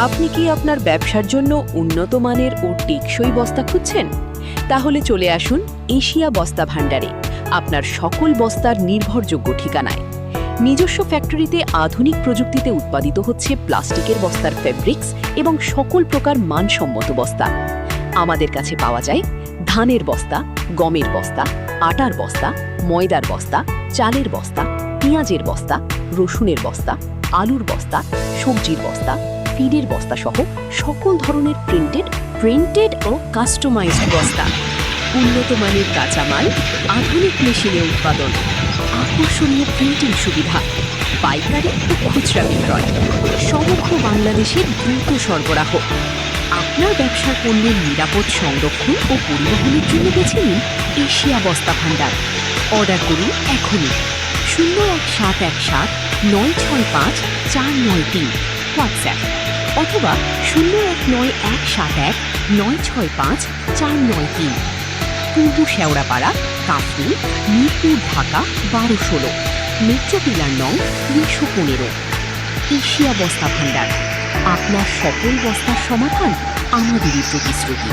আপনি কি আপনার ব্যবসার জন্য উন্নত মানের ও টেকসই বস্তা খুঁজছেন? তাহলে চলে আসুন এশিয়া বস্তা ভান্ডারে, আপনার সকল বস্তার নির্ভরযোগ্য ঠিকানায়। নিজস্ব ফ্যাক্টরিতে আধুনিক প্রযুক্তিতে উৎপাদিত হচ্ছে প্লাস্টিকের বস্তার ফেব্রিক্স এবং সকল প্রকার মানসম্মত বস্তা। আমাদের কাছে পাওয়া যায় ধানের বস্তা, গমের বস্তা, আটার বস্তা, ময়দার বস্তা, চালের বস্তা, পেঁয়াজের বস্তা, রসুনের বস্তা, আলুর বস্তা, সবজির বস্তা, ফিডের বস্তা সহ সকল ধরনের প্রিন্টেড ও কাস্টমাইজড বস্তা। উন্নত মানের কাঁচামাল, আধুনিক মেশিনে উৎপাদন, আকর্ষণীয় প্রিন্টিং সুবিধা, পাইকারি ও খুচরা বিক্রয়, সমগ্র বাংলাদেশের দ্রুত সরবরাহ। আপনার ব্যবসার পণ্যের নিরাপদ সংরক্ষণ ও পরিবহনের জন্য বেছে নিন এশিয়া বস্তা ভান্ডার। অর্ডার করুন এখনই 01717965493 হোয়াটসঅ্যাপ অথবা 01917196549 পূর্ব শেওড়াপাড়া, কাফরুল, মিরপুর, ঢাকা 1216, মেট্রো পিলার নং 315। এশিয়া বস্তা ভান্ডার, আপনার সকল বস্তার সমাধান আমাদেরই প্রতিশ্রুতি।